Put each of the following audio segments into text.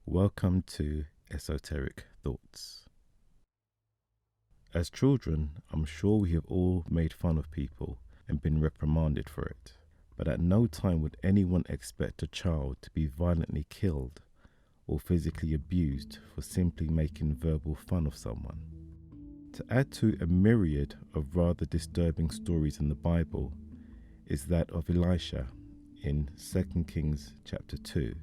Welcome to Esoteric Thoughts. As children, I'm sure we have all made fun of people and been reprimanded for it, but at no time would anyone expect a child to be violently killed or physically abused for simply making verbal fun of someone. To add to a myriad of rather disturbing stories in the Bible is that of Elisha in 2 Kings chapter 2.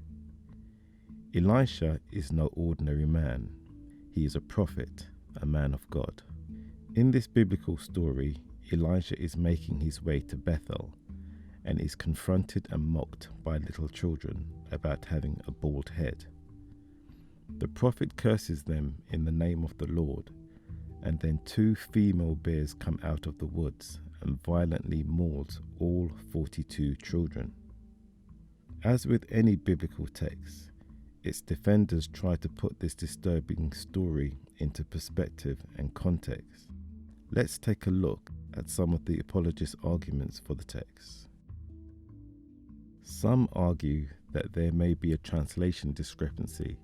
Elisha is no ordinary man. He is a prophet, a man of God. In this biblical story, Elisha is making his way to Bethel and is confronted and mocked by little children about having a bald head. The prophet curses them in the name of the Lord, and then 2 female bears come out of the woods and violently mauls all 42 children. As with any biblical text, its defenders try to put this disturbing story into perspective and context. Let's take a look at some of the apologists' arguments for the text. Some argue that there may be a translation discrepancy,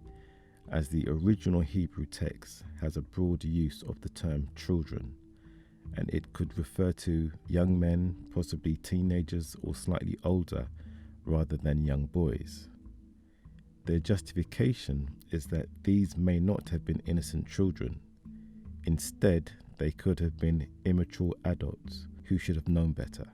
as the original Hebrew text has a broad use of the term children, and it could refer to young men, possibly teenagers or slightly older, rather than young boys. Their justification is that these may not have been innocent children. Instead, they could have been immature adults who should have known better.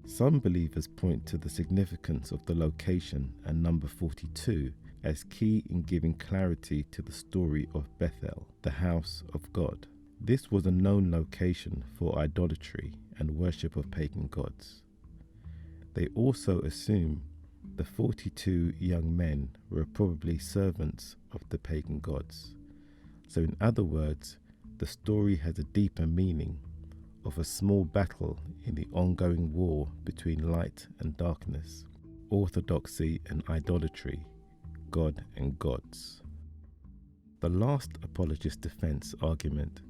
Some believers point to the significance of the location and number 42 as key in giving clarity to the story of Bethel, the house of God. This was a known location for idolatry and worship of pagan gods. They also assume the 42 young men were probably servants of the pagan gods. So in other words, the story has a deeper meaning of a small battle in the ongoing war between light and darkness, orthodoxy and idolatry, God and gods. The last apologist defense argument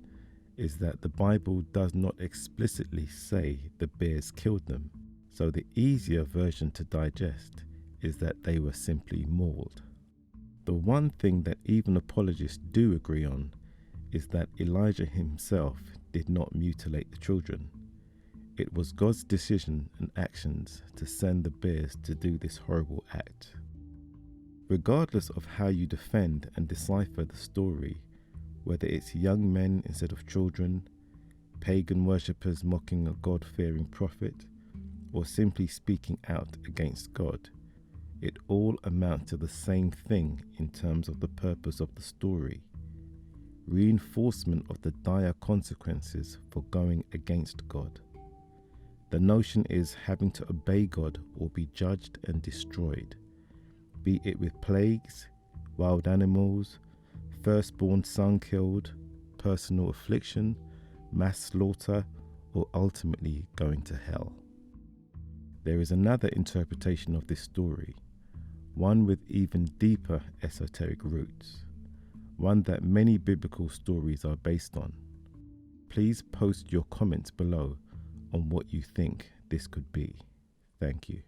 is that the Bible does not explicitly say the bears killed them, so the easier version to digest is that they were simply mauled. The one thing that even apologists do agree on is that Elijah himself did not mutilate the children. It was God's decision and actions to send the bears to do this horrible act. Regardless of how you defend and decipher the story, whether it's young men instead of children, pagan worshippers mocking a God-fearing prophet, or simply speaking out against God, it all amounts to the same thing in terms of the purpose of the story: reinforcement of the dire consequences for going against God. The notion is having to obey God or be judged and destroyed, be it with plagues, wild animals, firstborn son killed, personal affliction, mass slaughter, or ultimately going to hell. There is another interpretation of this story, one with even deeper esoteric roots, one that many biblical stories are based on. Please post your comments below on what you think this could be. Thank you.